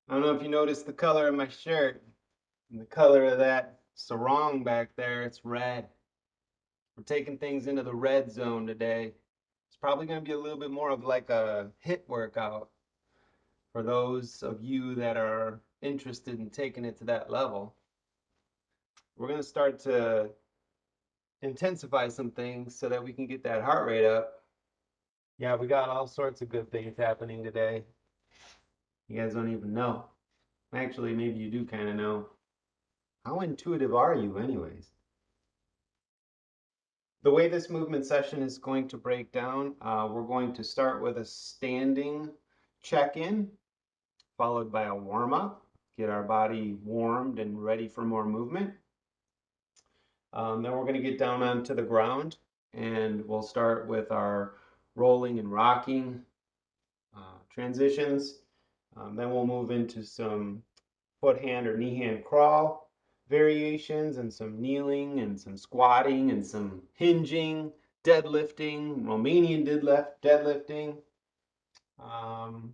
I don't know if you noticed the color of my shirt and the color of that sarong back there. It's red. We're taking things into the red zone today. It's probably going to be a little bit more of like a HIIT workout for those of you that are interested in taking it to that level. We're going to start to intensify some things so that we can get that heart rate up. Yeah, we got all sorts of good things happening today. You guys don't even know. Actually, maybe you do kind of know. How intuitive are you, anyways? The way this movement session is going to break down, we're going to start with a standing check-in, followed by a warm-up, get our body warmed and ready for more movement. Then we're going to get down onto the ground, and we'll start with our rolling and rocking transitions. Then we'll move into some foot hand or knee hand crawl variations, and some kneeling and some squatting and some hinging, deadlifting, Romanian deadlifting. Um,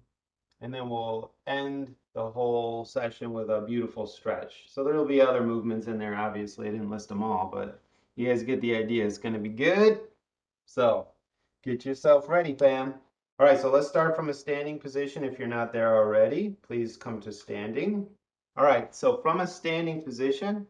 and then we'll end the whole session with a beautiful stretch. So there'll be other movements in there, obviously. I didn't list them all, but you guys get the idea. It's going to be good. So get yourself ready, fam. All right, so let's start from a standing position. If you're not there already, please come to standing. All right, so from a standing position,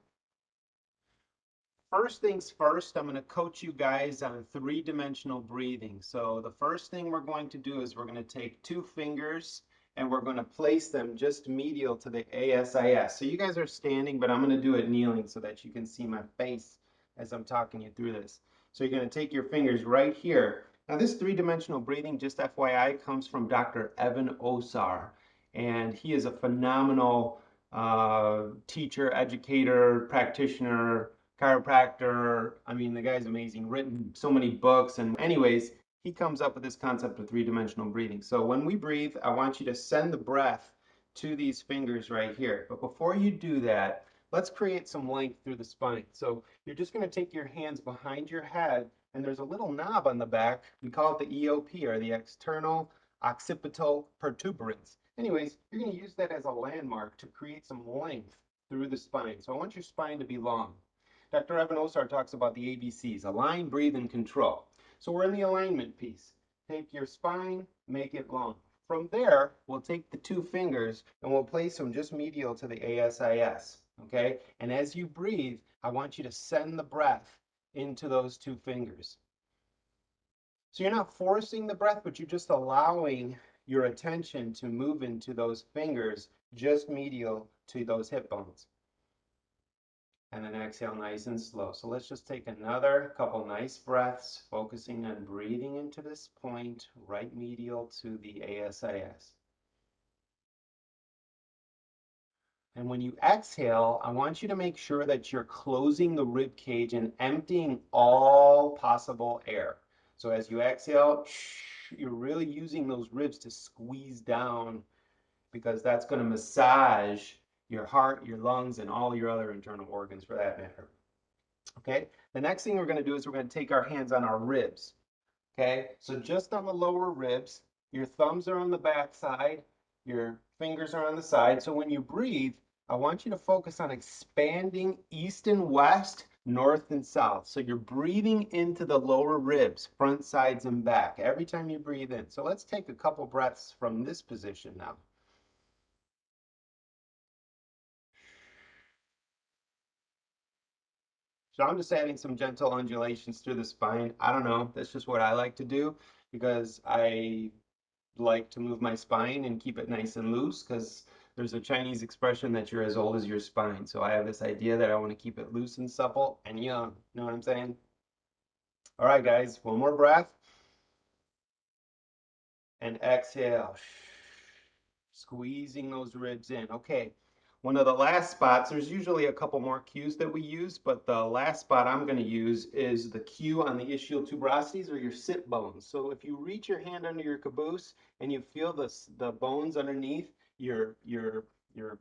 first things first, I'm going to coach you guys on three-dimensional breathing. So the first thing we're going to do is we're going to take two fingers and we're going to place them just medial to the ASIS. So you guys are standing, but I'm going to do it kneeling so that you can see my face as I'm talking you through this. So you're going to take your fingers right here. Now this three-dimensional breathing, just FYI, comes from Dr. Evan Osar, and he is a phenomenal teacher, educator, practitioner, chiropractor. I mean, the guy's amazing, written so many books. And anyways, he comes up with this concept of three-dimensional breathing. So when we breathe, I want you to send the breath to these fingers right here. But before you do that, let's create some length through the spine. So you're just going to take your hands behind your head, and there's a little knob on the back. We call it the EOP, or the external occipital protuberance. Anyways, you're going to use that as a landmark to create some length through the spine. So I want your spine to be long. Dr. Evan Osar talks about the ABCs: align, breathe, and control. So we're in the alignment piece. Take your spine, make it long. From there, we'll take the two fingers and we'll place them just medial to the ASIS. Okay? And as you breathe, I want you to send the breath into those two fingers. So you're not forcing the breath, but you're just allowing your attention to move into those fingers just medial to those hip bones. And then exhale nice and slow. So let's just take another couple nice breaths, focusing on breathing into this point right medial to the ASIS. And when you exhale, I want you to make sure that you're closing the rib cage and emptying all possible air. So as you exhale, you're really using those ribs to squeeze down, because that's going to massage your heart, your lungs, and all your other internal organs for that matter. Okay, the next thing we're going to do is we're going to take our hands on our ribs. Okay, so just on the lower ribs, your thumbs are on the back side, your fingers are on the side. So when you breathe, I want you to focus on expanding east and west, north and south. So you're breathing into the lower ribs, front, sides, and back every time you breathe in. So let's take a couple breaths from this position now. So I'm just adding some gentle undulations through the spine. I don't know, that's just what I like to do, because I like to move my spine and keep it nice and loose, because there's a Chinese expression that you're as old as your spine. So I have this idea that I want to keep it loose and supple and young. You know what I'm saying? All right, guys, one more breath and exhale. Squeezing those ribs in. Okay. One of the last spots, there's usually a couple more cues that we use, but the last spot I'm going to use is the cue on the ischial tuberosities, or your sit bones. So if you reach your hand under your caboose and you feel the bones underneath your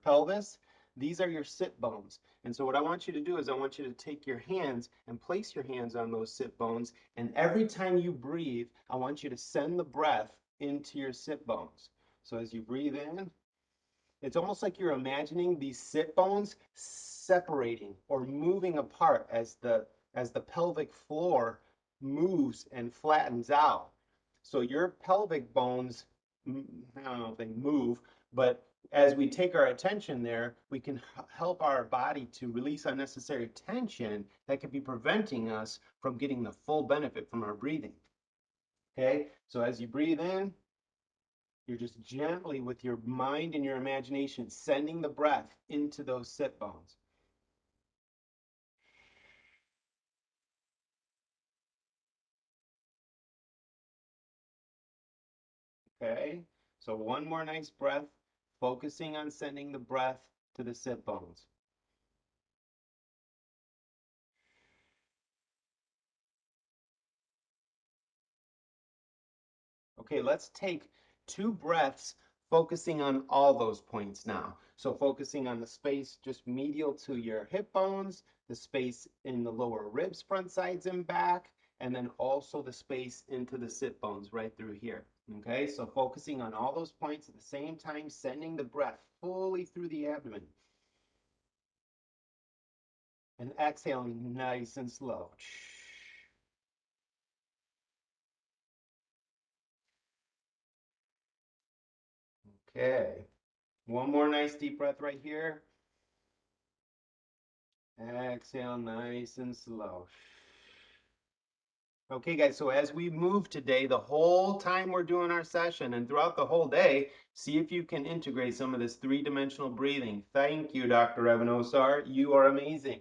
pelvis, these are your sit bones. And so what I want you to do is I want you to take your hands and place your hands on those sit bones, and every time you breathe, I want you to send the breath into your sit bones. So as you breathe in, It's almost like you're imagining these sit bones separating or moving apart as the pelvic floor moves and flattens out. So your pelvic bones, I don't know if they move, but as we take our attention there, we can help our body to release unnecessary tension that could be preventing us from getting the full benefit from our breathing. Okay, so as you breathe in, you're just gently with your mind and your imagination sending the breath into those sit bones. Okay, so one more nice breath, focusing on sending the breath to the sit bones. Okay, let's take 2 breaths focusing on all those points now. So focusing on the space just medial to your hip bones, the space in the lower ribs, front, sides, and back, and then also the space into the sit bones right through here. Okay, so focusing on all those points at the same time, sending the breath fully through the abdomen. And exhaling nice and slow. Okay, one more nice deep breath right here. Exhale nice and slow. Okay, guys, so as we move today, the whole time we're doing our session and throughout the whole day, see if you can integrate some of this three-dimensional breathing. Thank you, Dr. Evanosar. You are amazing.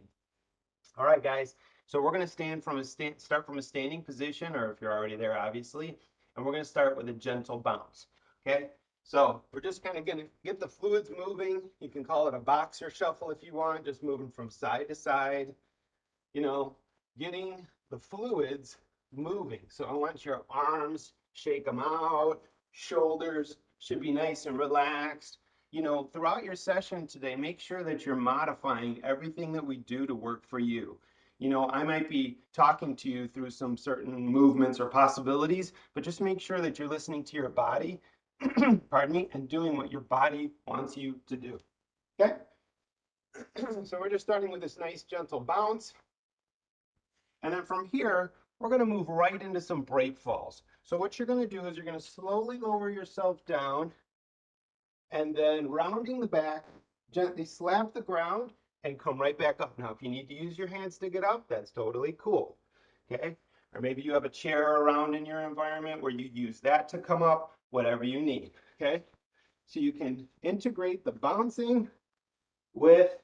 All right, guys, so we're going to start from a standing position, or if you're already there, obviously, and we're going to start with a gentle bounce. Okay, so we're just kind of going to get the fluids moving. You can call it a boxer shuffle if you want, just moving from side to side, you know, getting the fluids moving. So I want your arms, shake them out, shoulders should be nice and relaxed. You know, throughout your session today, make sure that you're modifying everything that we do to work for you. You know, I might be talking to you through some certain movements or possibilities, but just make sure that you're listening to your body, pardon me, and doing what your body wants you to do. Okay? So we're just starting with this nice gentle bounce. And then from here, we're going to move right into some break falls. So what you're going to do is you're going to slowly lower yourself down and then rounding the back, gently slap the ground and come right back up. Now, if you need to use your hands to get up, that's totally cool. Okay? Or maybe you have a chair around in your environment where you use that to come up, whatever you need. Okay? So you can integrate the bouncing with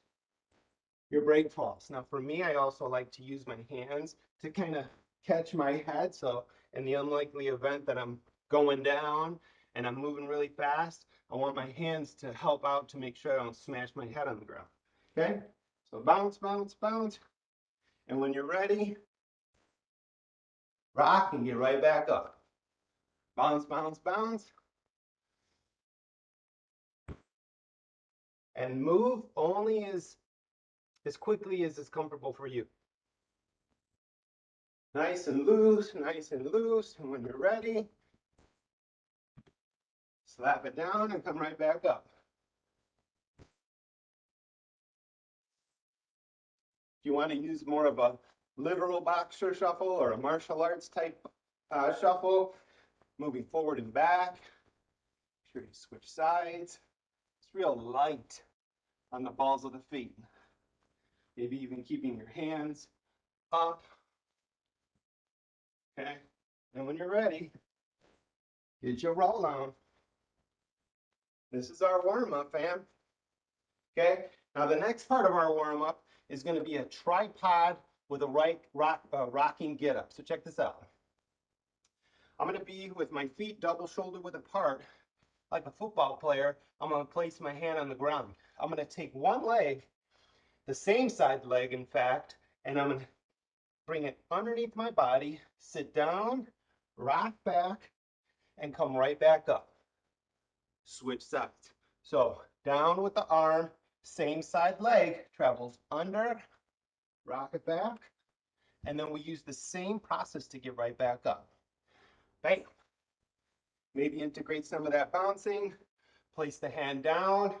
your break falls. Now for me, I also like to use my hands to kind of catch my head. So in the unlikely event that I'm going down and I'm moving really fast, I want my hands to help out to make sure I don't smash my head on the ground. Okay? So bounce, bounce, bounce. And when you're ready, rock and get right back up. Bounce, bounce, bounce. And move only as quickly as is comfortable for you. Nice and loose, nice and loose. And when you're ready, slap it down and come right back up. If you want to use more of a literal boxer shuffle or a martial arts type shuffle, moving forward and back, make sure you switch sides. It's real light on the balls of the feet. Maybe even keeping your hands up. Okay. And when you're ready, get your roll on. This is our warm up, fam. Okay. Now the next part of our warm up is going to be a tripod with a rocking get up. So check this out. I'm going to be with my feet double shoulder width apart like a football player. I'm going to place my hand on the ground. I'm going to take one leg, the same side leg in fact, and I'm going to bring it underneath my body, sit down, rock back, and come right back up. Switch sides. So down with the arm, same side leg, travels under, rock it back, and then we use the same process to get right back up. Bam. Maybe integrate some of that bouncing, place the hand down,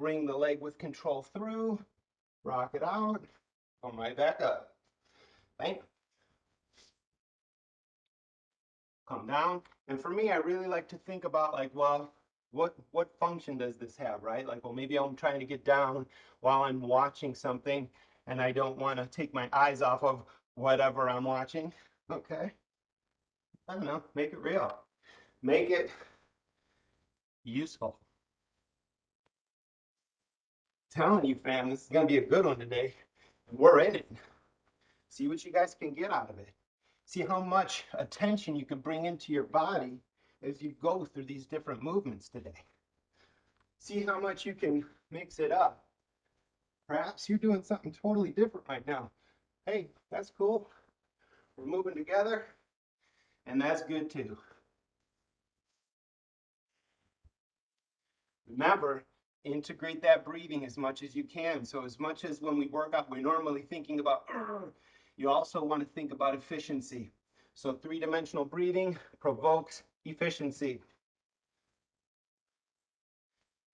Bring the leg with control through, rock it out, come right back up. Bang. Come down. And for me, I really like to think about like, well, what function does this have, right? Like, well, maybe I'm trying to get down while I'm watching something and I don't want to take my eyes off of whatever I'm watching. Okay. I don't know, make it real. Make it useful. Telling you, fam, this is gonna be a good one today. We're in it. See what you guys can get out of it. See how much attention you can bring into your body as you go through these different movements today. See how much you can mix it up. Perhaps you're doing something totally different right now. Hey, that's cool. We're moving together, and that's good too. Remember, integrate that breathing as much as you can. So as much as when we work out, we're normally thinking about, you also want to think about efficiency. So three-dimensional breathing provokes efficiency.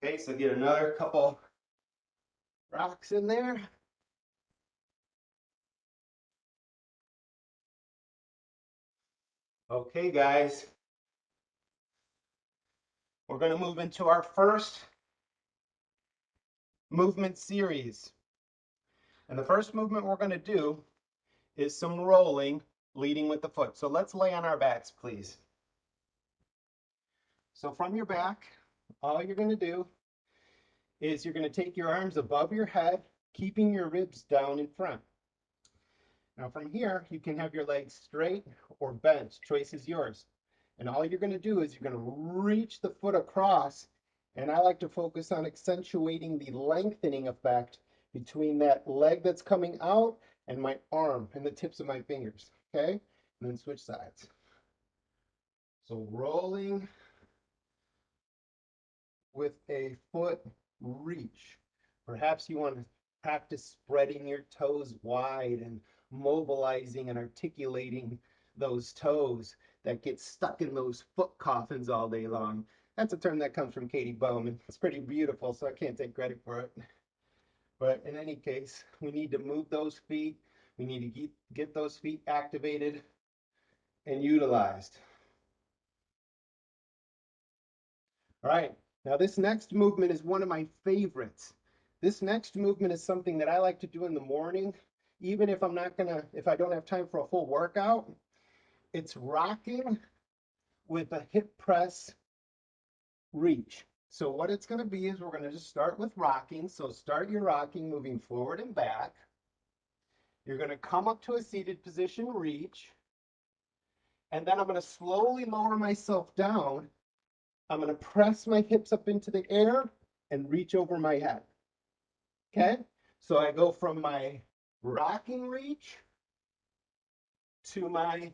Okay, so get another couple rocks in there. Okay, guys. We're going to move into our first movement series. And the first movement we're going to do is some rolling, leading with the foot. So let's lay on our backs, please. So from your back, all you're going to do is you're going to take your arms above your head, keeping your ribs down in front. Now from here, you can have your legs straight or bent. Choice is yours. And all you're going to do is you're going to reach the foot across. And I like to focus on accentuating the lengthening effect between that leg that's coming out and my arm and the tips of my fingers. Okay? And then switch sides. So rolling with a foot reach. Perhaps you want to practice spreading your toes wide and mobilizing and articulating those toes that get stuck in those foot coffins all day long. That's a term that comes from Katie Bowman. It's pretty beautiful, so I can't take credit for it. But in any case, we need to move those feet. We need to get those feet activated and utilized. All right, now this next movement is one of my favorites. This next movement is something that I like to do in the morning, even if if I don't have time for a full workout. It's rocking with a hip press reach. So what it's going to be is we're going to just start with rocking. So start your rocking, moving forward and back. You're going to come up to a seated position, reach, and then I'm going to slowly lower myself down. I'm going to press my hips up into the air and reach over my head. Okay? So I go from my rocking reach to my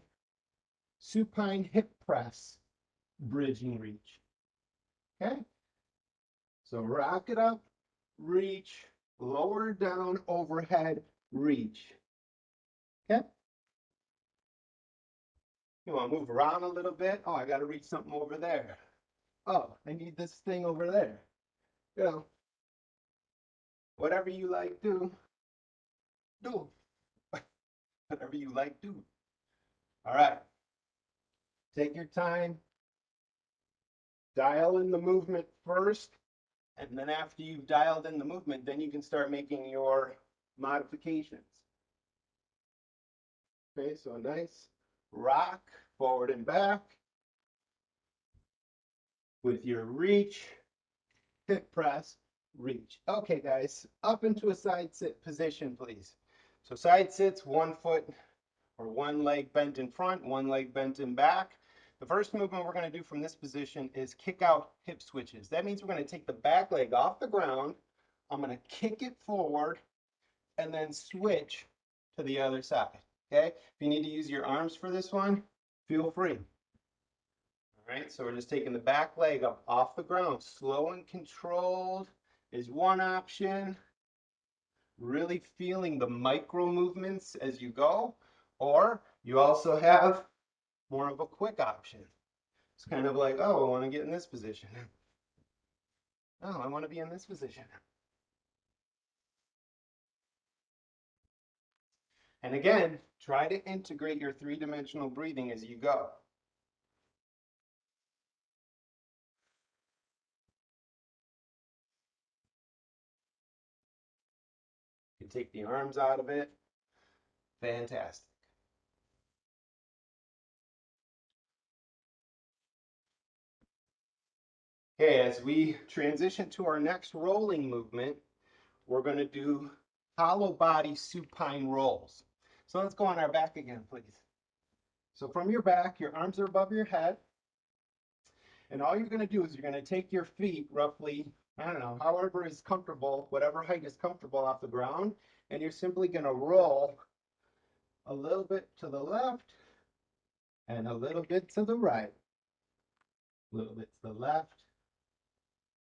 supine hip press bridging reach. Okay? So rock it up, reach, lower down, overhead, reach. Okay? You want to move around a little bit? Oh, I got to reach something over there. Oh, I need this thing over there. You know, whatever you like, do. Whatever you like, do. All right. Take your time. Dial in the movement first. And then after you've dialed in the movement, then you can start making your modifications. Okay, so a nice rock forward and back with your reach, hip press, reach. Okay, guys, up into a side sit position, please. So side sits, one foot or one leg bent in front, one leg bent in back. The first movement we're going to do from this position is kick out hip switches. That means we're going to take the back leg off the ground. I'm going to kick it forward and then switch to the other side. Okay? If you need to use your arms for this one, feel free. All right, so we're just taking the back leg up off the ground. Slow and controlled is one option. Really feeling the micro movements as you go. Or you also have more of a quick option. It's kind of like, oh, I want to get in this position. Oh, I want to be in this position. And again, try to integrate your three-dimensional breathing as you go. You take the arms out of it. Fantastic. Okay, as we transition to our next rolling movement, we're going to do hollow body supine rolls. So let's go on our back again, please. So from your back, your arms are above your head. And all you're going to do is you're going to take your feet roughly, I don't know, however is comfortable, whatever height is comfortable off the ground. And you're simply going to roll a little bit to the left and a little bit to the right. A little bit to the left,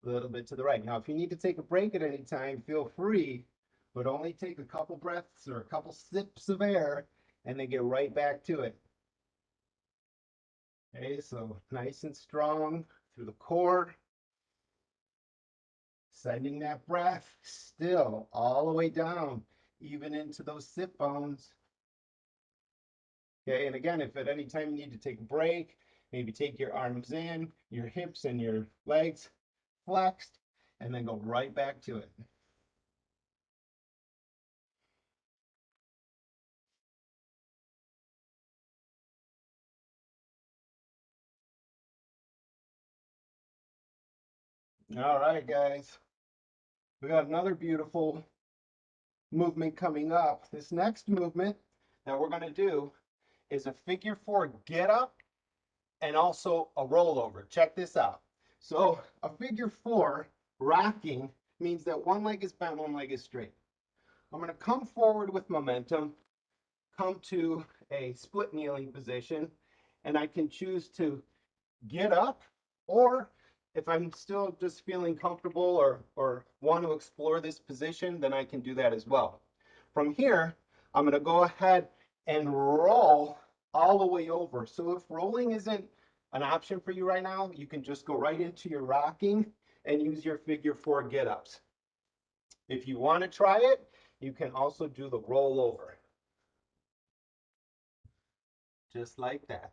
a little bit to the right. Now, if you need to take a break at any time, feel free, but only take a couple breaths or a couple sips of air and then get right back to it. Okay, so nice and strong through the core. Sending that breath still all the way down, even into those sit bones. Okay, and again, if at any time you need to take a break, maybe take your arms in, your hips and your legs flexed, and then go right back to it. All right, guys. We got another beautiful movement coming up. This next movement that we're going to do is a figure four get up and also a rollover. Check this out. So a figure four rocking means that one leg is bent, one leg is straight. I'm going to come forward with momentum, come to a split kneeling position, and I can choose to get up, or if I'm still just feeling comfortable or want to explore this position, then I can do that as well. From here, I'm going to go ahead and roll all the way over. So if rolling isn't an option for you right now, you can just go right into your rocking and use your figure four get-ups. If you want to try it, you can also do the rollover. Just like that.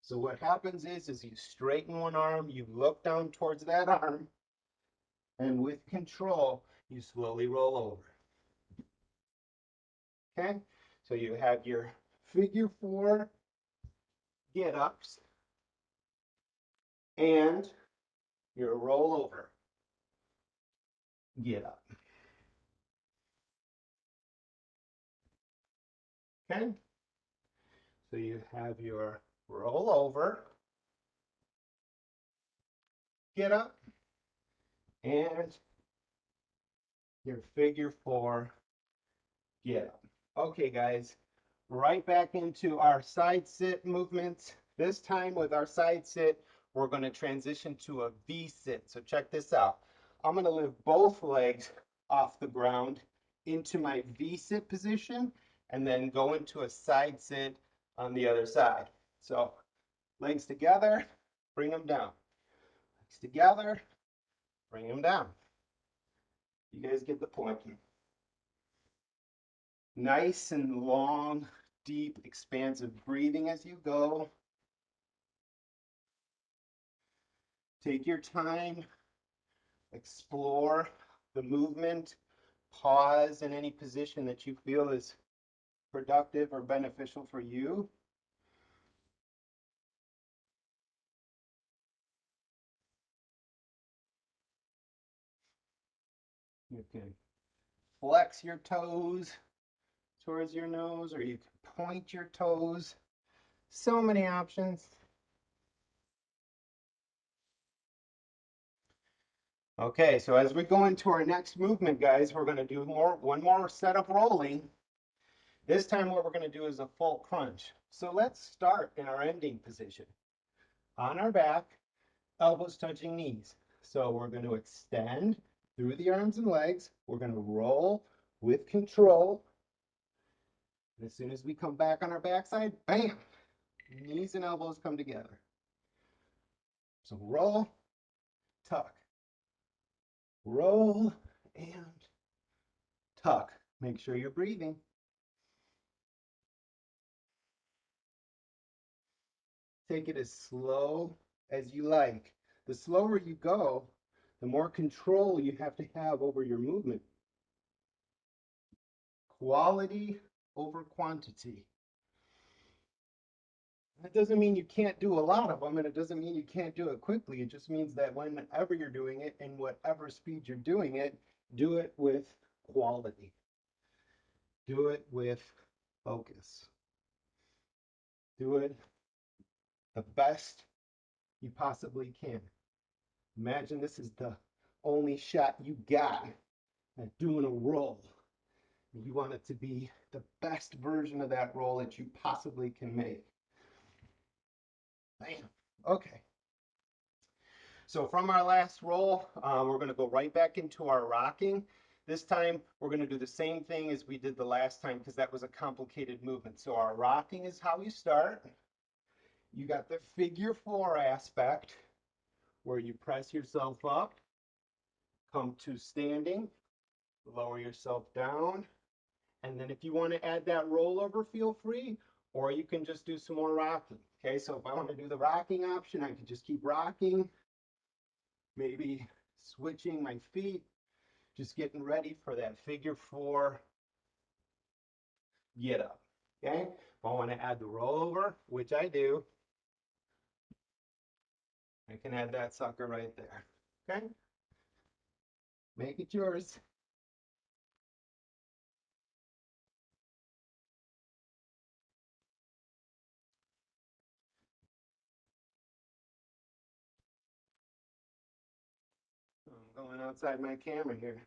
So what happens is you straighten one arm, you look down towards that arm, and with control, you slowly roll over. Okay? So you have your figure four get-ups and your rollover get-up. Okay? So you have your rollover get-up and your figure four get-up. Okay, guys, right back into our side sit movements. This time with our side sit, we're going to transition to a V sit. So check this out. I'm going to lift both legs off the ground into my V sit position and then go into a side sit on the other side. So legs together, bring them down. Legs together, bring them down. You guys get the point. Nice and long, deep, expansive breathing as you go. Take your time, explore the movement, pause in any position that you feel is productive or beneficial for you. You can flex your toes towards your nose, or you can point your toes. So many options. Okay, so as we go into our next movement, guys, we're going to do one more set of rolling. This time what we're going to do is a full crunch. So let's start in our ending position. On our back, elbows touching knees. So we're going to extend through the arms and legs. We're going to roll with control. And as soon as we come back on our backside, bam, knees and elbows come together. So roll, tuck, Roll and tuck. Make sure you're breathing. Take it as slow as you like. The slower you go, the more control you have over your movement. Quality over quantity. That doesn't mean you can't do a lot of them, and it doesn't mean you can't do it quickly. It just means that whenever you're doing it, and whatever speed you're doing it, do it with quality. Do it with focus. Do it the best you possibly can. Imagine this is the only shot you got at doing a roll. You want it to be the best version of that roll that you possibly can make. Bam. Okay. So from our last roll, we're going to go right back into our rocking. This time, we're going to do the same thing as we did the last time because that was a complicated movement. So our rocking is how you start. You got the figure 4 aspect where you press yourself up, come to standing, lower yourself down, and then if you want to add that rollover, feel free, or you can just do some more rocking. Okay, so if I want to do the rocking option, I can just keep rocking, maybe switching my feet, just getting ready for that figure 4 get up. Okay, if I want to add the rollover, which I do, I can add that sucker right there. Okay, make it yours. I'm going outside my camera here.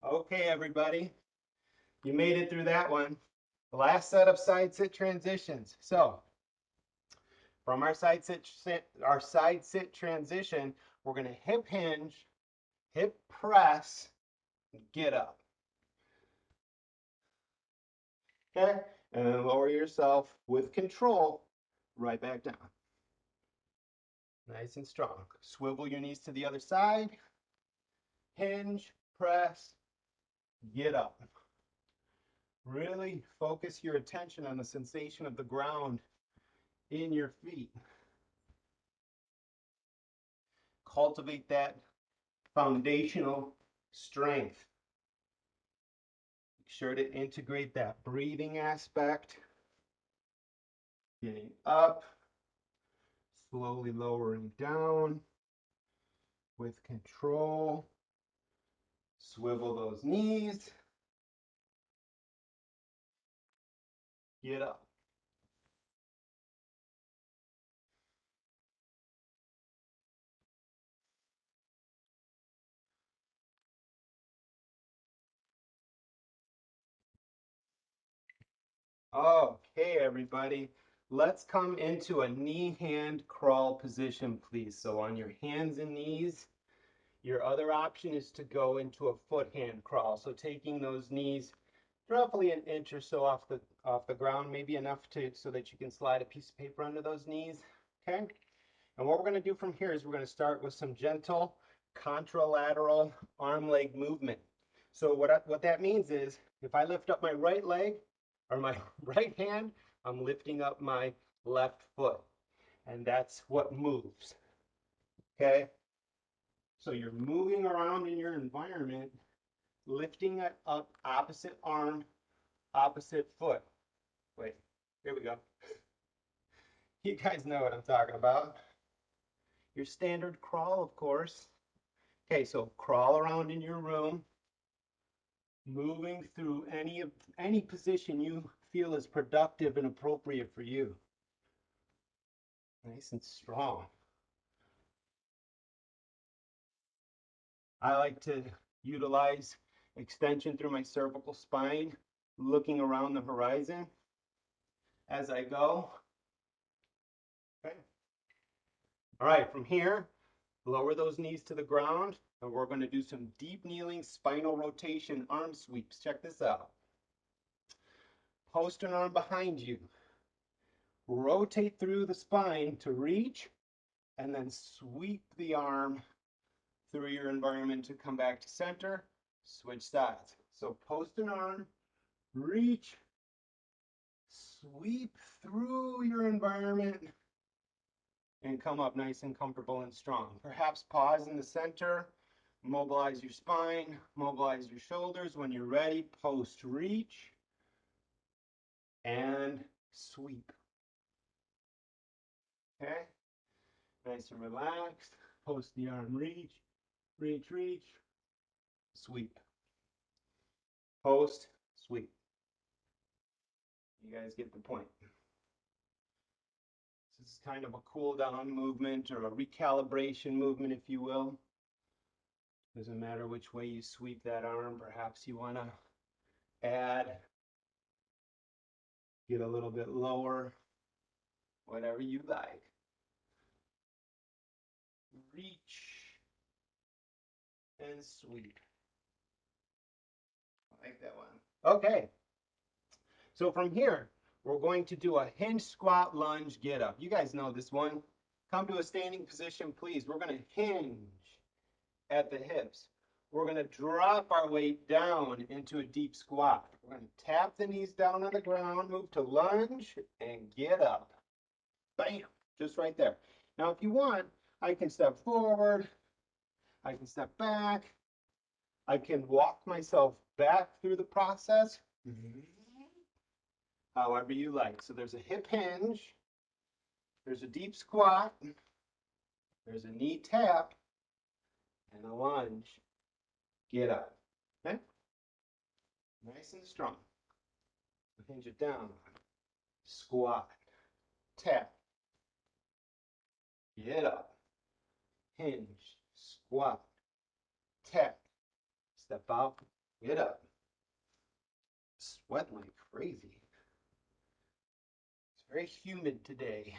Okay, everybody, you made it through that one. The last set of side sit transitions. So from our side sit transition, we're going to hip hinge, hip press, get up. Okay, and then lower yourself with control right back down. Nice and strong. Swivel your knees to the other side. Hinge, press, get up. Really focus your attention on the sensation of the ground in your feet. Cultivate that foundational strength. Make sure to integrate that breathing aspect. Getting up, slowly lowering down with control. Swivel those knees. Get up. Okay, everybody. Let's come into a knee-hand crawl position, please. So on your hands and knees, your other option is to go into a foot-hand crawl. So taking those knees roughly an inch or so off the ground, maybe enough so that you can slide a piece of paper under those knees. Okay. And what we're going to do from here is we're going to start with some gentle contralateral arm leg movement. So what that means is if I lift up my right leg or my right hand, I'm lifting up my left foot. And that's what moves. Okay? So you're moving around in your environment, lifting it up opposite arm, opposite foot. Wait, here we go. You guys know what I'm talking about. Your standard crawl, of course. Okay, so crawl around in your room, moving through any position you feel is productive and appropriate for you. Nice and strong. I like to utilize extension through my cervical spine, looking around the horizon as I go. Okay. All right, from here, lower those knees to the ground. And we're going to do some deep kneeling spinal rotation arm sweeps. Check this out. Post an arm behind you. Rotate through the spine to reach, and then sweep the arm through your environment to come back to center. Switch sides. So post an arm, reach, sweep through your environment, and come up nice and comfortable and strong. Perhaps pause in the center, mobilize your spine, mobilize your shoulders. When you're ready, post reach and sweep. Okay? Nice and relaxed. Post the arm, reach, reach, reach, sweep. Post, sweep. You guys get the point. This is kind of a cool down movement or a recalibration movement, if you will. Doesn't matter which way you sweep that arm. Perhaps you want to add, get a little bit lower, whatever you like. Reach and sweep. I like that one. Okay. So from here, we're going to do a hinge squat lunge get up. You guys know this one. Come to a standing position, please. We're going to hinge at the hips. We're going to drop our weight down into a deep squat. We're going to tap the knees down on the ground, move to lunge, and get up. Bam, just right there. Now, if you want, I can step forward, I can step back, I can walk myself back through the process, however you like. So there's a hip hinge, there's a deep squat, there's a knee tap, and a lunge. Get up. Okay? Nice and strong. Hinge it down. Squat. Tap. Get up. Hinge. Squat. Tap. Step out. Get up. Sweating like crazy. It's very humid today.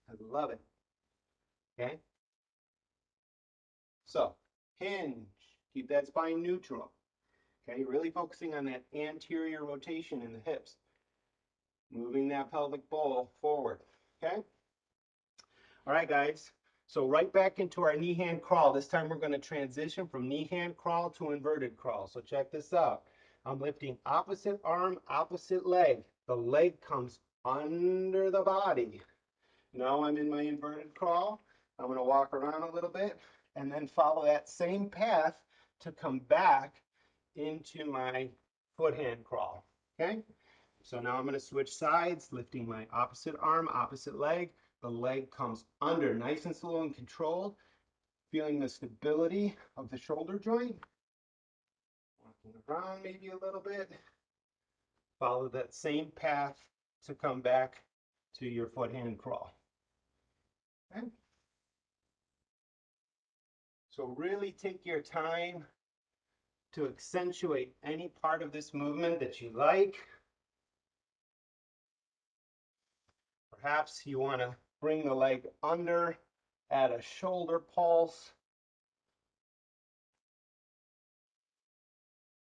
I love it. Okay? So, hinge. Keep that spine neutral. Okay, really focusing on that anterior rotation in the hips. Moving that pelvic bowl forward. Okay? All right, guys. So right back into our knee hand crawl. This time we're going to transition from knee hand crawl to inverted crawl. So check this out. I'm lifting opposite arm, opposite leg. The leg comes under the body. Now I'm in my inverted crawl. I'm going to walk around a little bit and then follow that same path to come back into my foot hand crawl. Okay? So now I'm going to switch sides, lifting my opposite arm, opposite leg. The leg comes under, nice and slow and controlled. Feeling the stability of the shoulder joint. Walking around maybe a little bit. Follow that same path to come back to your foot hand crawl. Okay? So really take your time to accentuate any part of this movement that you like. Perhaps you want to bring the leg under, add a shoulder pulse.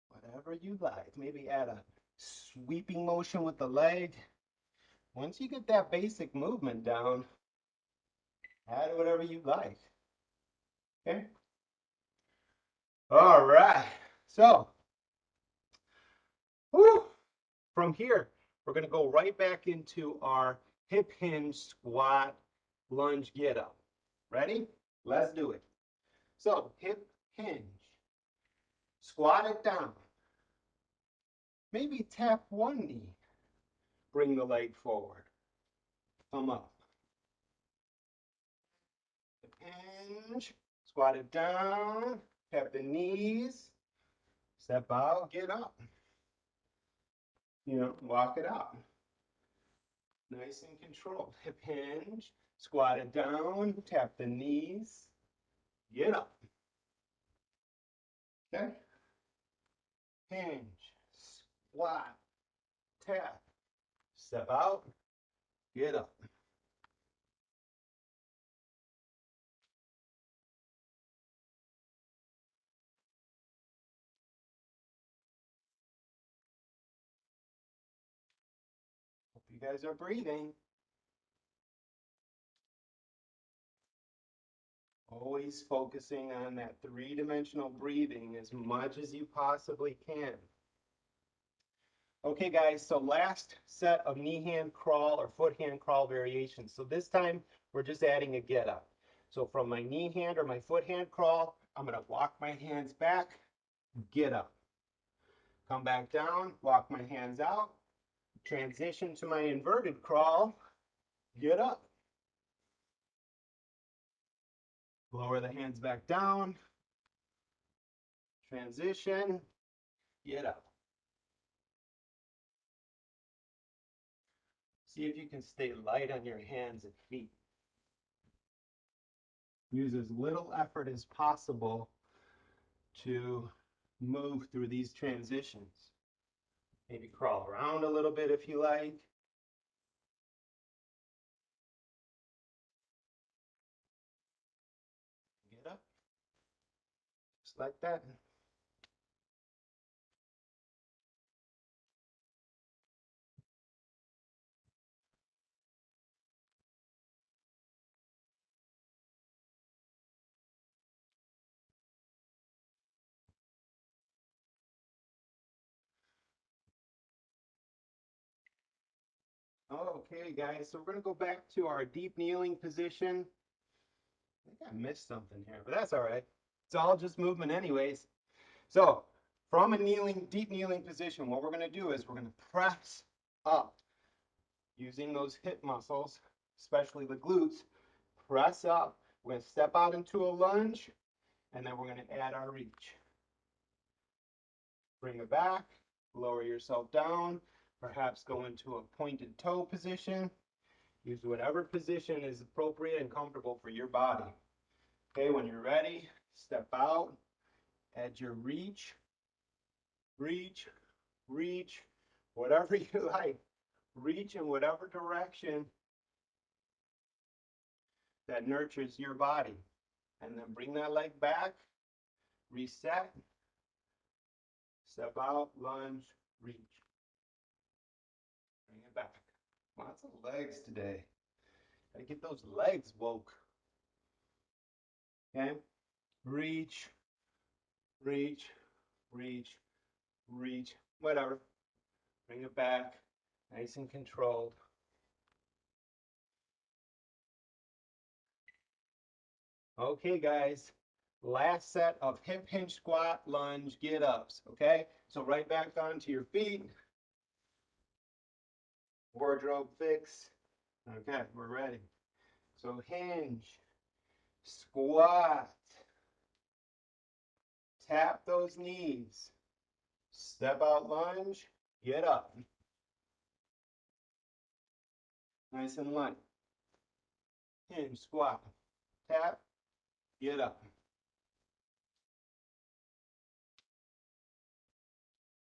Whatever you like. Maybe add a sweeping motion with the leg. Once you get that basic movement down, add whatever you like. Okay? All right. So, whew, from here, we're going to go right back into our hip hinge squat lunge get up. Ready? Let's do it. So, hip hinge. Squat it down. Maybe tap one knee. Bring the leg forward. Come up. Hinge. Squat it down. Tap the knees. Step out. Get up. Walk it out. Nice and controlled. Hip hinge. Squat it down. Tap the knees. Get up. Okay? Hinge. Squat. Tap. Step out. Get up. You guys are breathing. Always focusing on that three-dimensional breathing as much as you possibly can. Okay, guys, so last set of knee-hand crawl or foot-hand crawl variations. So this time, we're just adding a get up. So from my knee hand or my foot hand crawl, I'm going to walk my hands back, get up. Come back down, walk my hands out, transition to my inverted crawl, get up. Lower the hands back down, transition, get up. See if you can stay light on your hands and feet. Use as little effort as possible to move through these transitions. Maybe crawl around a little bit if you like. Get up, just like that. Okay, guys, so we're going to go back to our deep kneeling position. I think I missed something here, but that's all right. It's all just movement anyways. So from a deep kneeling position, what we're going to do is we're going to press up using those hip muscles, especially the glutes. Press up. We're going to step out into a lunge, and then we're going to add our reach. Bring it back, lower yourself down, perhaps go into a pointed toe position. Use whatever position is appropriate and comfortable for your body. Okay, when you're ready, step out, add your reach, reach, reach, whatever you like. Reach in whatever direction that nurtures your body. And then bring that leg back, reset, step out, lunge, reach. Bring it back. Lots of legs today. Gotta get those legs woke. Okay? Reach, reach, reach, reach, whatever. Bring it back, nice and controlled. Okay, guys, last set of hip hinge squat, lunge, get ups. Okay, so right back onto your feet. Wardrobe fix. Okay, we're ready. So hinge, squat, tap those knees, step out lunge, get up. Nice and light. Hinge, squat, tap, get up.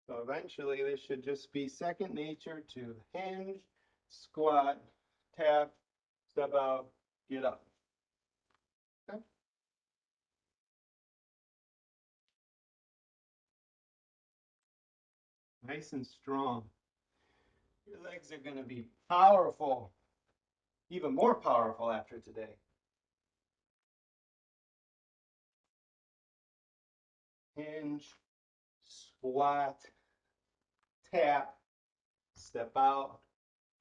So eventually this should just be second nature to hinge, squat, tap, step out, get up. Okay. Nice and strong. Your legs are going to be powerful, even more powerful after today. Hinge, squat, tap, step out,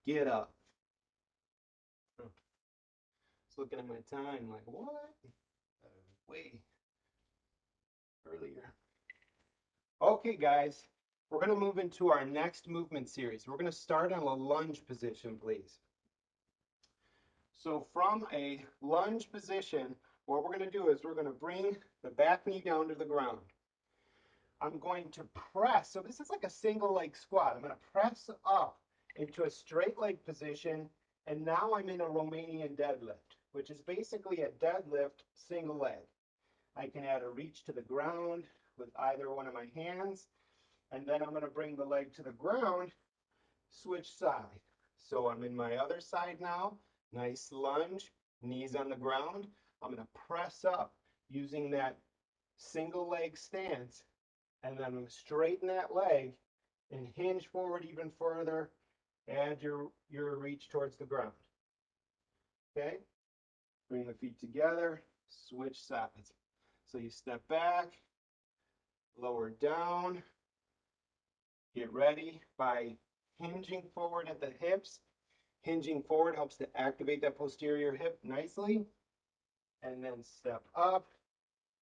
get up. Just looking at my time like, what? Way earlier. Okay, guys, we're going to move into our next movement series. We're going to start in a lunge position, please. So from a lunge position, what we're going to do is we're going to bring the back knee down to the ground. I'm going to press. So this is like a single leg squat. I'm going to press up into a straight leg position. And now I'm in a Romanian deadlift, which is basically a deadlift single leg. I can add a reach to the ground with either one of my hands. And then I'm going to bring the leg to the ground, switch side. So I'm in my other side now. Nice lunge, knees on the ground. I'm going to press up using that single leg stance, and then I'm going to straighten that leg and hinge forward even further Add your reach towards the ground. Okay? Bring the feet together, switch sides. So you step back, lower down, get ready by hinging forward at the hips. Hinging forward helps to activate that posterior hip nicely. And then step up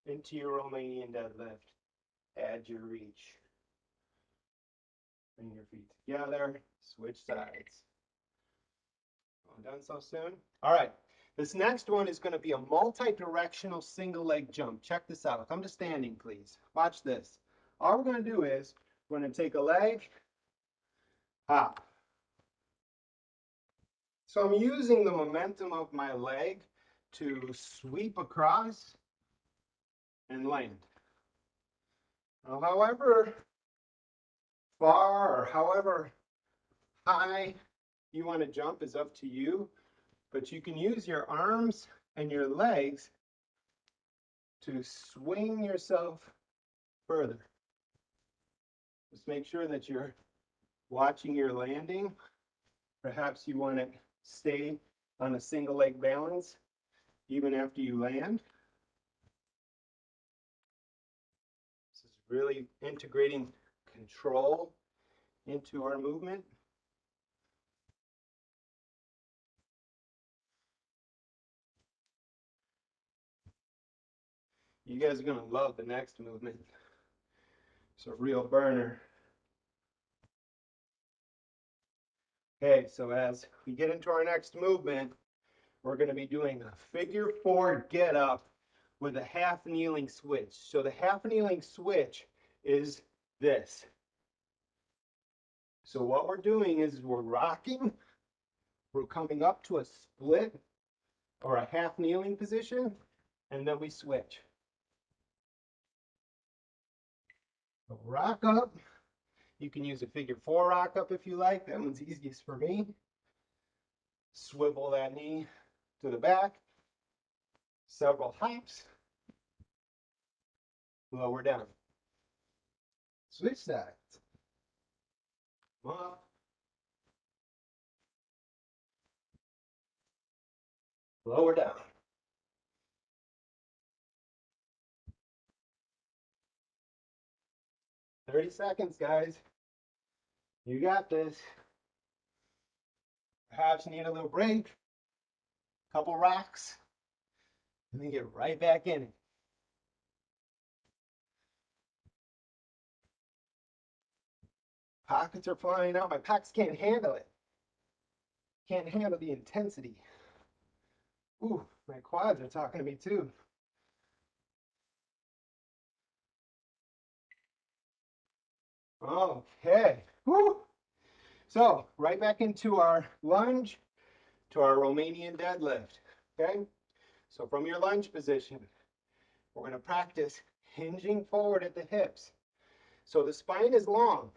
into your Romanian deadlift. Add your reach. Bring your feet together, switch sides. All done so soon? All right. This next one is going to be a multi-directional single leg jump. Check this out. Come to standing, please. Watch this. All we're going to do is we're going to take a leg, hop. So I'm using the momentum of my leg to sweep across and land. Now, however far or however high you want to jump is up to you, but you can use your arms and your legs to swing yourself further. Just make sure that you're watching your landing. Perhaps you want to stay on a single leg balance even after you land. This is really integrating control into our movement. You guys are going to love the next movement. It's a real burner. Okay, so as we get into our next movement, we're going to be doing a figure four get up with a half kneeling switch. So the half kneeling switch is this. So what we're doing is we're rocking, we're coming up to a split or a half kneeling position, and then we switch. So rock up. You can use a figure four rock up if you like. That one's easiest for me. Swivel that knee to the back. Several hops. Lower down. Switch sides. Up. Lower down. "30 seconds, guys. You got this." Perhaps you need a little break, a couple rocks, and then get right back in it. Pockets are flying out. My pecs can't handle it. Can't handle the intensity. Ooh, my quads are talking to me too. Okay. Woo. So right back into our lunge, to our Romanian deadlift. Okay. So from your lunge position, we're going to practice hinging forward at the hips. So the spine is long.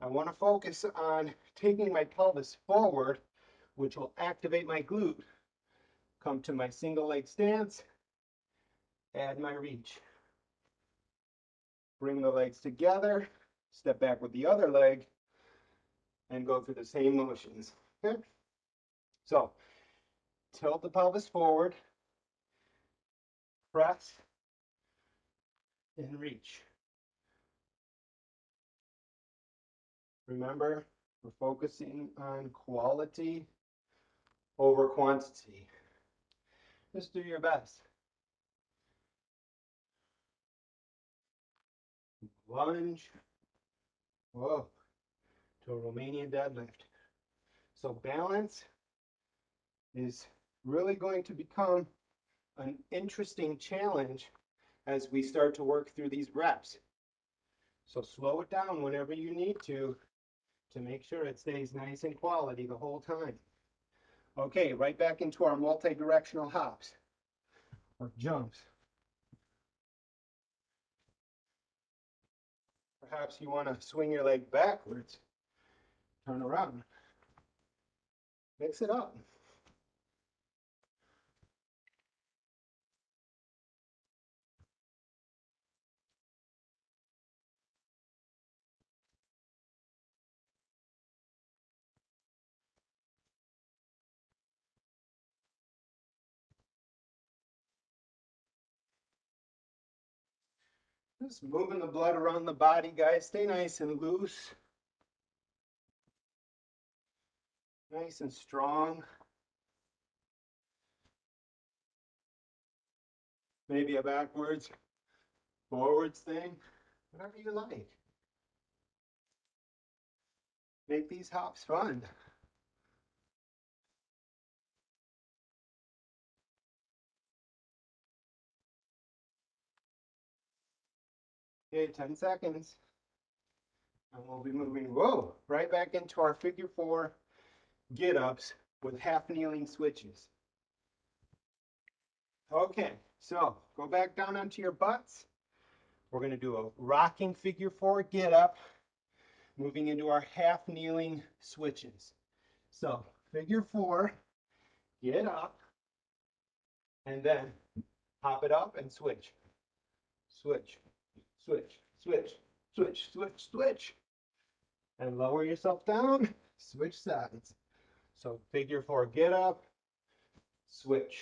I want to focus on taking my pelvis forward, which will activate my glute. Come to my single leg stance, add my reach. Bring the legs together, step back with the other leg, and go through the same motions. Okay? So, tilt the pelvis forward, press, and reach. Remember, we're focusing on quality over quantity. Just do your best. Lunge. Whoa. To a Romanian deadlift. So balance is really going to become an interesting challenge as we start to work through these reps. So slow it down whenever you need to make sure it stays nice and quality the whole time. Okay, right back into our multi-directional hops or jumps. Perhaps you want to swing your leg backwards, turn around, mix it up. Just moving the blood around the body, guys. Stay nice and loose. Nice and strong. Maybe a backwards, forwards thing. Whatever you like. Make these hops fun. Okay, 10 seconds. And we'll be moving, whoa, right back into our figure 4 get-ups with half kneeling switches. Okay, so go back down onto your butts. We're going to do a rocking figure 4 get-up, moving into our half kneeling switches. So figure 4, get up, and then hop it up and switch. Switch, switch, switch, switch, switch, switch. And lower yourself down, switch sides. So figure 4, get up, switch.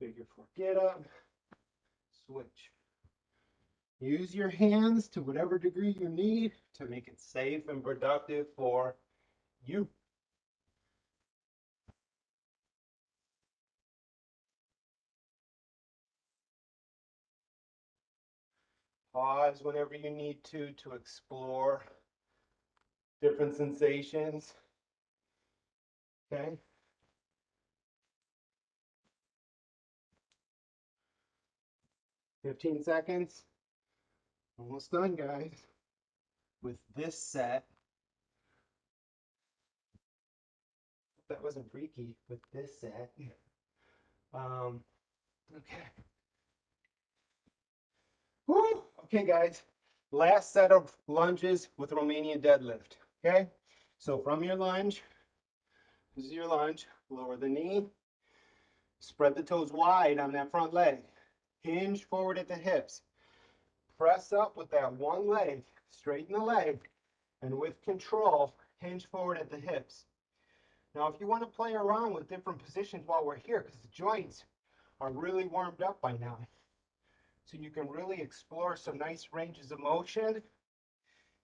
Figure 4, get up, switch. Use your hands to whatever degree you need to make it safe and productive for you. Pause whenever you need to explore different sensations. Okay? "15 seconds. Almost done, guys. With this set, that wasn't freaky. With this set, okay. Woo! Okay, guys. Last set of lunges with Romanian deadlift. Okay? So from your lunge, this is your lunge. Lower the knee. Spread the toes wide on that front leg. Hinge forward at the hips. Press up with that one leg. Straighten the leg. And with control, hinge forward at the hips. Now, if you want to play around with different positions while we're here, because the joints are really warmed up by now, so you can really explore some nice ranges of motion.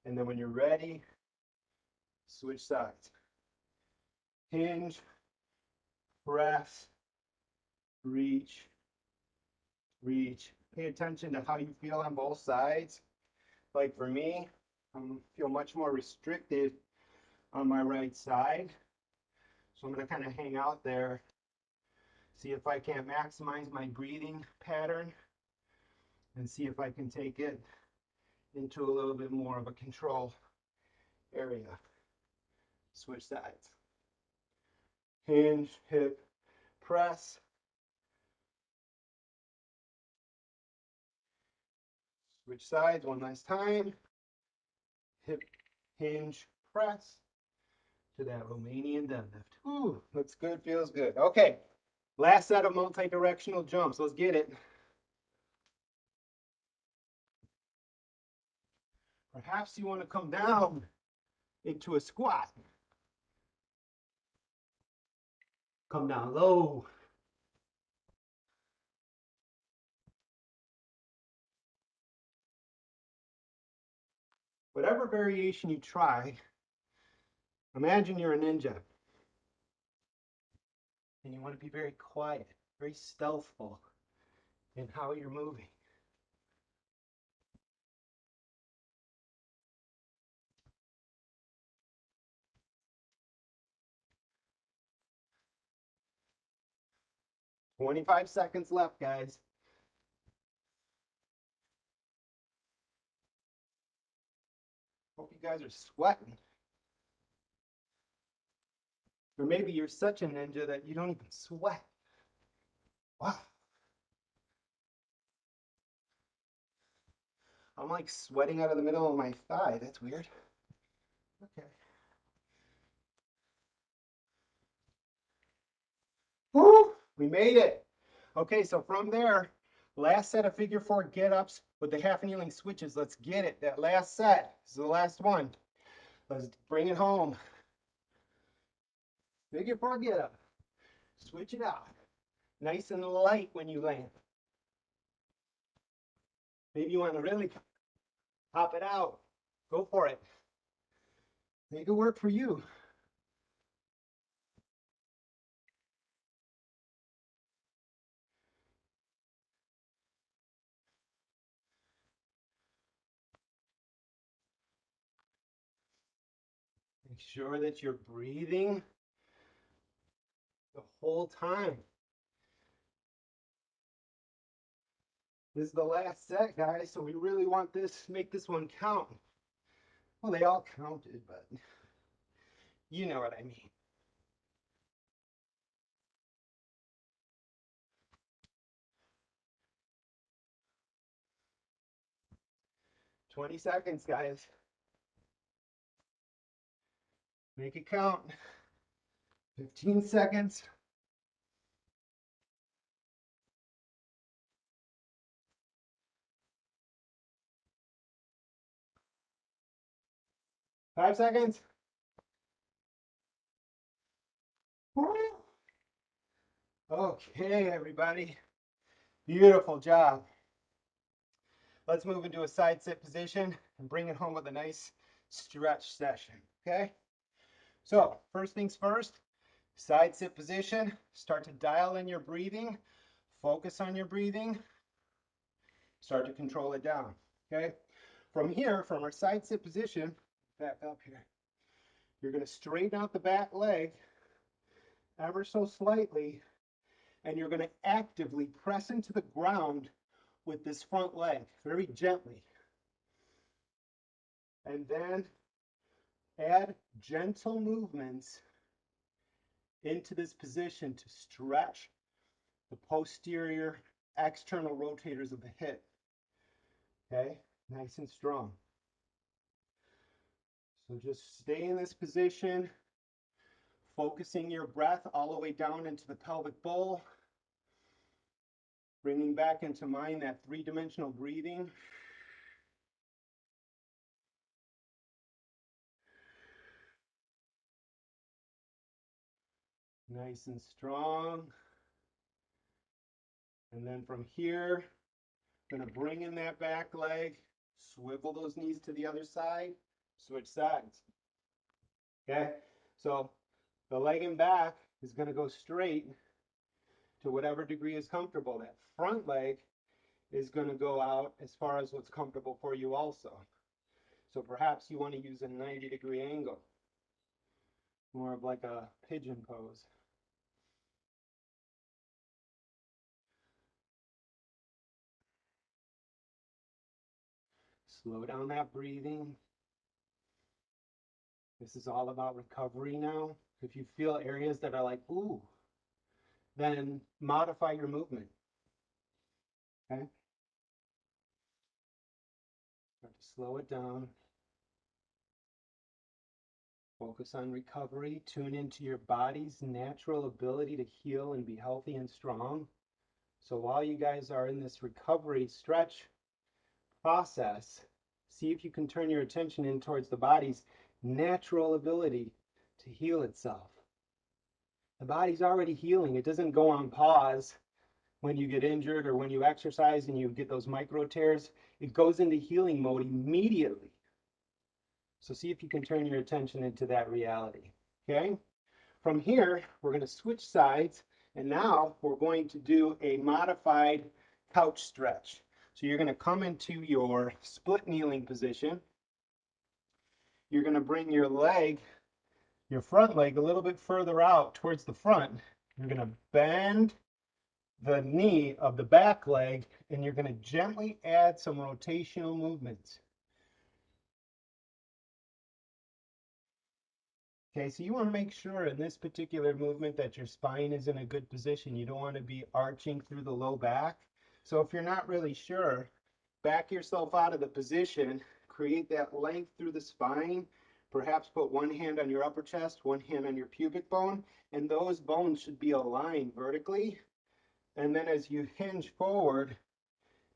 And then when you're ready, switch sides. Hinge, press, reach, reach. Pay attention to how you feel on both sides. Like for me, I feel much more restricted on my right side. So I'm going to kind of hang out there, see if I can't maximize my breathing pattern, and see if I can take it into a little bit more of a control area. Switch sides. Hinge, hip, press. Switch sides one last time. Hip, hinge, press to that Romanian deadlift. Ooh, looks good, feels good. Okay, last set of multi-directional jumps. Let's get it. Perhaps you want to come down into a squat. Come down low. Whatever variation you try, imagine you're a ninja and you want to be very quiet, very stealthful in how you're moving. "25 seconds left, guys. Hope you guys are sweating. Or maybe you're such a ninja that you don't even sweat. Wow. I'm like sweating out of the middle of my thigh. That's weird. Okay. Woo! We made it. Okay, so from there, last set of figure 4 get-ups with the half kneeling switches. Let's get it. That last set is the last one. Let's bring it home. Figure 4 get-up. Switch it out. Nice and light when you land. Maybe you want to really pop it out. Go for it. Make it work for you. Make sure that you're breathing the whole time. This is the last set, guys, so we really want this, make this one count. Well, they all counted, but you know what I mean. 20 seconds, guys. Make it count. 15 seconds. 5 seconds. Okay, everybody. Beautiful job. Let's move into a side sit position and bring it home with a nice stretch session, okay? So, first things first, side sit position. Start to dial in your breathing. Focus on your breathing. Start to control it down, okay? From here, from our side sit position, back up here, you're going to straighten out the back leg ever so slightly, and you're going to actively press into the ground with this front leg very gently. And then add gentle movements into this position to stretch the posterior external rotators of the hip. Okay, nice and strong. So just stay in this position, focusing your breath all the way down into the pelvic bowl, bringing back into mind that three-dimensional breathing. Nice and strong. And then from here, I'm going to bring in that back leg, swivel those knees to the other side, switch sides. Okay, so the leg and back is going to go straight to whatever degree is comfortable. That front leg is going to go out as far as what's comfortable for you also. So perhaps you want to use a 90-degree angle, more of like a pigeon pose. Slow down that breathing. This is all about recovery now. If you feel areas that are like, ooh, then modify your movement. Okay? Start to slow it down. Focus on recovery. Tune into your body's natural ability to heal and be healthy and strong. So while you guys are in this recovery stretch process, see if you can turn your attention in towards the body's natural ability to heal itself. The body's already healing. It doesn't go on pause when you get injured or when you exercise and you get those micro tears. It goes into healing mode immediately. So see if you can turn your attention into that reality. Okay? From here, we're going to switch sides, and now we're going to do a modified couch stretch. So you're going to come into your split kneeling position. You're going to bring your leg, your front leg, a little bit further out towards the front. You're going to bend the knee of the back leg, and you're going to gently add some rotational movements. Okay, so you want to make sure in this particular movement that your spine is in a good position. You don't want to be arching through the low back. So if you're not really sure, back yourself out of the position, create that length through the spine, perhaps put one hand on your upper chest, one hand on your pubic bone, and those bones should be aligned vertically. And then as you hinge forward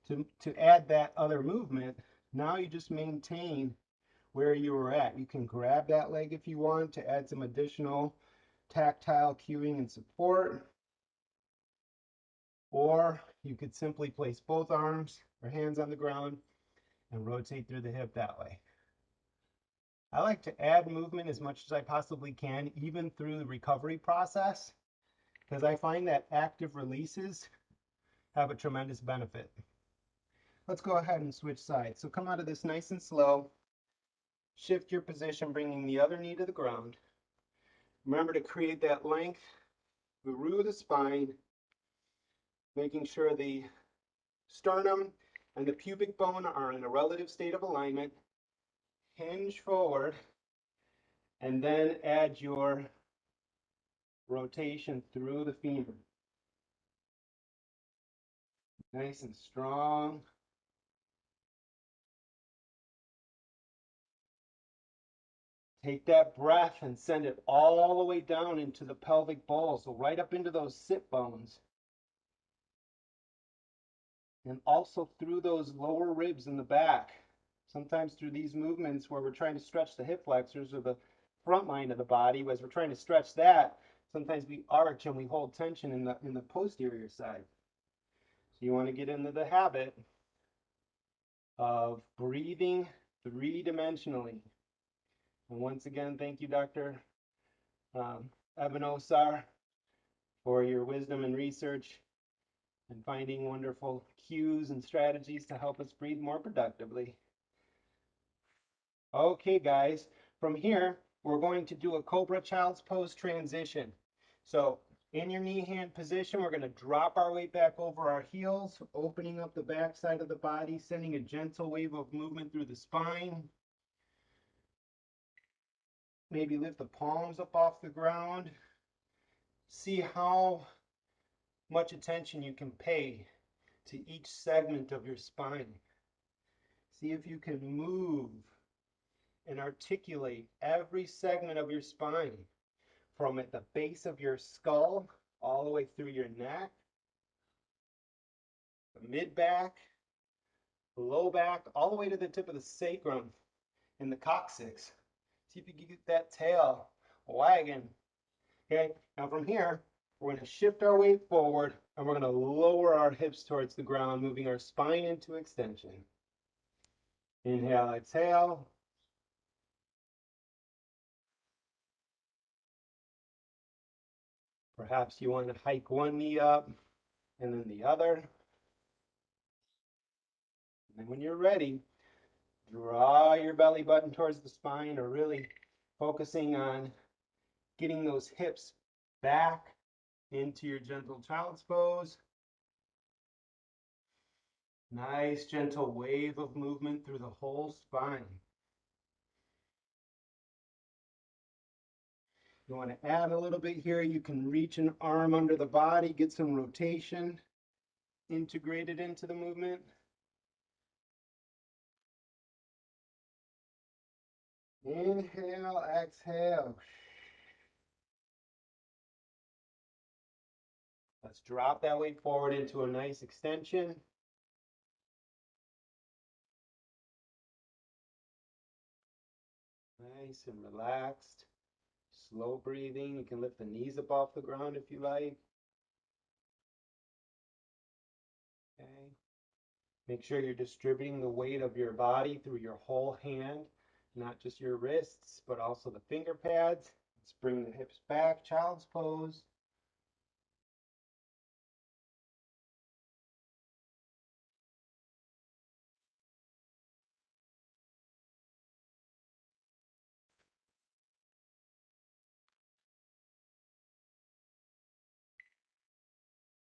to add that other movement, now you just maintain where you were at. You can grab that leg if you want to add some additional tactile cueing and support, or you could simply place both arms or hands on the ground and rotate through the hip that way. I like to add movement as much as I possibly can, even through the recovery process, because I find that active releases have a tremendous benefit. Let's go ahead and switch sides. So come out of this nice and slow. Shift your position, bringing the other knee to the ground. Remember to create that length through the spine, making sure the sternum and the pubic bone are in a relative state of alignment. Hinge forward, and then add your rotation through the femur. Nice and strong. Take that breath and send it all the way down into the pelvic bowl, so right up into those sit bones. And also through those lower ribs in the back. Sometimes through these movements where we're trying to stretch the hip flexors or the front line of the body, as we're trying to stretch that, sometimes we arch and we hold tension in the posterior side. So you want to get into the habit of breathing three-dimensionally. And once again, thank you, Dr. Ebenosar, for your wisdom and research and finding wonderful cues and strategies to help us breathe more productively. Okay, guys, from here, we're going to do a Cobra Child's Pose transition. So in your knee hand position, we're going to drop our weight back over our heels, opening up the back side of the body, sending a gentle wave of movement through the spine. Maybe lift the palms up off the ground. See how much attention you can pay to each segment of your spine. See if you can move and articulate every segment of your spine from at the base of your skull all the way through your neck, the mid back, the low back, all the way to the tip of the sacrum and the coccyx. See if you can get that tail wagging. Okay, now from here, we're going to shift our weight forward and we're going to lower our hips towards the ground, moving our spine into extension. Inhale, exhale. Perhaps you want to hike one knee up and then the other. And then when you're ready, draw your belly button towards the spine, or really focusing on getting those hips back into your gentle child's pose. Nice gentle wave of movement through the whole spine. You want to add a little bit here. You can reach an arm under the body, get some rotation integrated into the movement. Inhale, exhale. Let's drop that weight forward into a nice extension. Nice and relaxed. Slow breathing. You can lift the knees up off the ground if you like. Okay. Make sure you're distributing the weight of your body through your whole hand, not just your wrists, but also the finger pads. Let's bring the hips back, child's pose.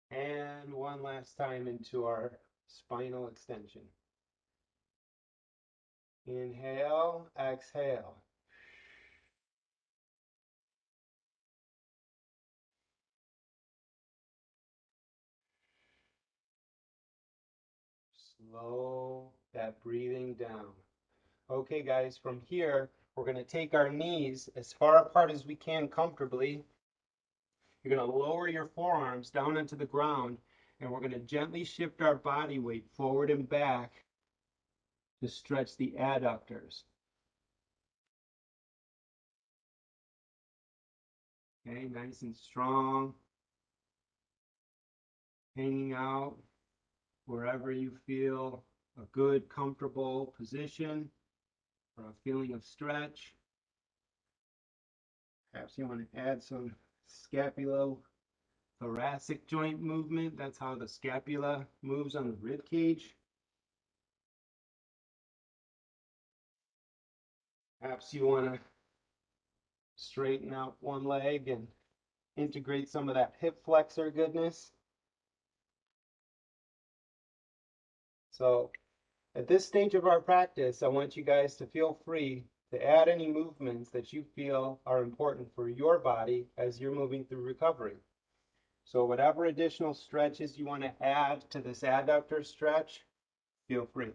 And one last time into our spinal extension. Inhale, exhale. Slow that breathing down. Okay, guys, from here, we're going to take our knees as far apart as we can comfortably. You're going to lower your forearms down into the ground, and we're going to gently shift our body weight forward and back to stretch the adductors. Okay, nice and strong. Hanging out. wherever you feel a good, comfortable position or a feeling of stretch. Perhaps you want to add some scapulo-thoracic joint movement. That's how the scapula moves on the rib cage. Perhaps you want to straighten out one leg and integrate some of that hip flexor goodness. So at this stage of our practice, I want you guys to feel free to add any movements that you feel are important for your body as you're moving through recovery. So whatever additional stretches you want to add to this adductor stretch, feel free.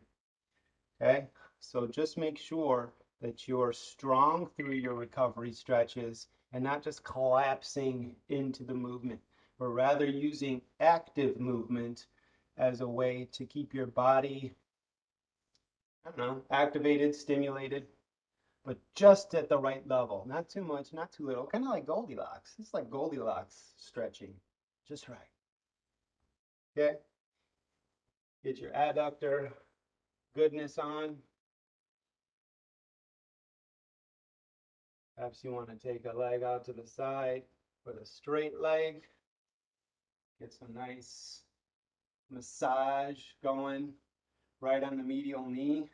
Okay, so just make sure that you're strong through your recovery stretches and not just collapsing into the movement, but rather using active movement as a way to keep your body, I don't know, activated, stimulated, but just at the right level. Not too much, not too little. Kind of like Goldilocks. It's like Goldilocks stretching, just right. Okay, get your adductor goodness on. Perhaps you want to take a leg out to the side with a straight leg. Get some nice massage going right on the medial knee.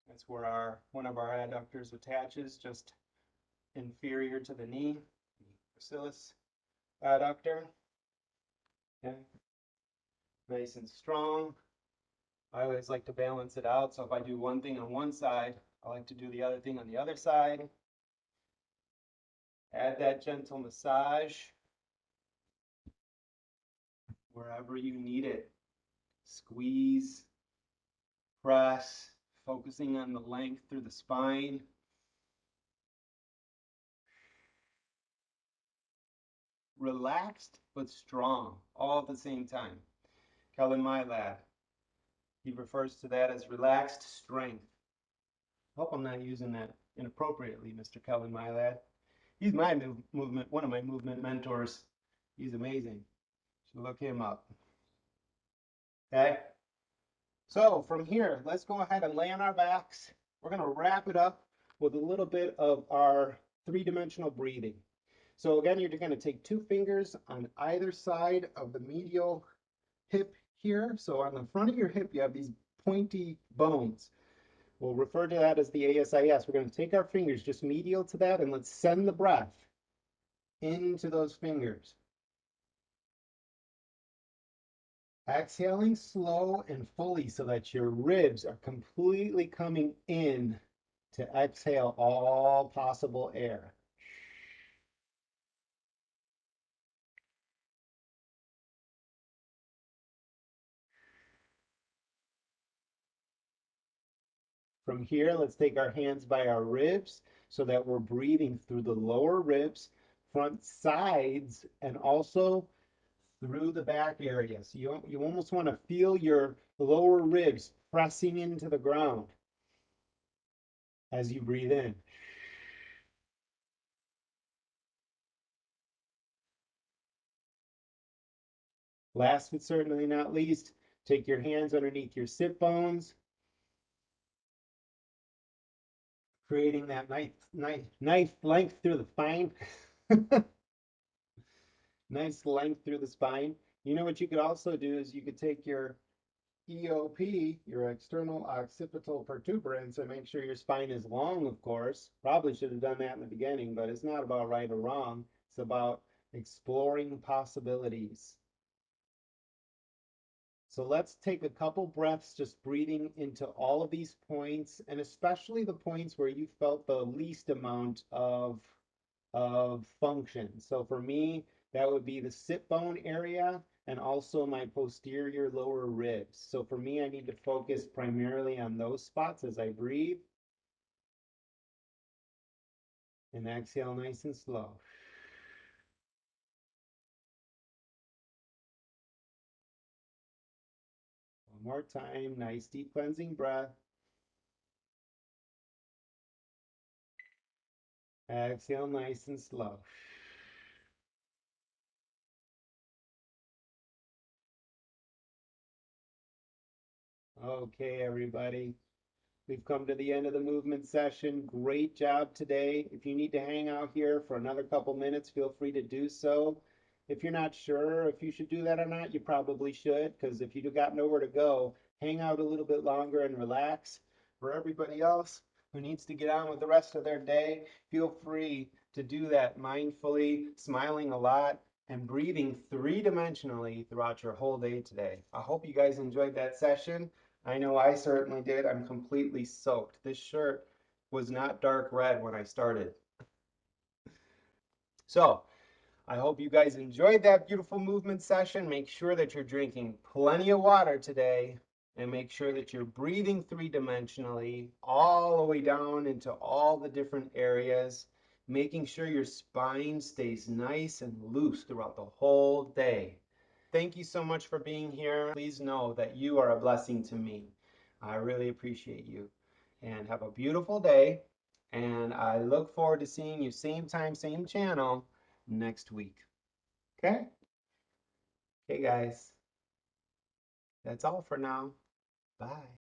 That's where one of our adductors attaches, just inferior to the knee. Gracilis adductor. Okay. Nice and strong. I always like to balance it out. So if I do one thing on one side, I like to do the other thing on the other side. Add that gentle massage wherever you need it. Squeeze, press, focusing on the length through the spine. Relaxed but strong, all at the same time. Kellen Mylad, he refers to that as relaxed strength. Hope I'm not using that inappropriately, Mr. Kellen Mylad. He's my one of my movement mentors. He's amazing. So look him up. Okay? So from here, let's go ahead and lay on our backs. We're going to wrap it up with a little bit of our three-dimensional breathing. So again, you're going to take two fingers on either side of the medial hip here. So on the front of your hip, you have these pointy bones. We'll refer to that as the ASIS. We're going to take our fingers just medial to that, and let's send the breath into those fingers. Exhaling slow and fully so that your ribs are completely coming in to exhale all possible air. From here, let's take our hands by our ribs so that we're breathing through the lower ribs, front sides, and also through the back area. So you almost want to feel your lower ribs pressing into the ground as you breathe in. Last but certainly not least, take your hands underneath your sit bones, creating that nice length through the spine. Nice length through the spine. You know what you could also do is you could take your EOP, your external occipital protuberance, and make sure your spine is long, of course. Probably should have done that in the beginning, but it's not about right or wrong. It's about exploring possibilities. So let's take a couple breaths just breathing into all of these points, and especially the points where you felt the least amount of function. So for me, that would be the sit bone area and also my posterior lower ribs. So for me, I need to focus primarily on those spots as I breathe. And exhale nice and slow. One more time, nice deep cleansing breath. Exhale nice and slow. Okay, everybody. We've come to the end of the movement session. Great job today. If you need to hang out here for another couple minutes, feel free to do so. If you're not sure if you should do that or not, you probably should, because if you got nowhere to go, hang out a little bit longer and relax. For everybody else who needs to get on with the rest of their day, feel free to do that mindfully, smiling a lot, and breathing three-dimensionally throughout your whole day today. I hope you guys enjoyed that session. I know I certainly did. I'm completely soaked. This shirt was not dark red when I started. So, I hope you guys enjoyed that beautiful movement session. Make sure that you're drinking plenty of water today and make sure that you're breathing three-dimensionally all the way down into all the different areas, making sure your spine stays nice and loose throughout the whole day. Thank you so much for being here. Please know that you are a blessing to me. I really appreciate you. And have a beautiful day. And I look forward to seeing you same time, same channel next week. Okay? Okay, guys. That's all for now. Bye.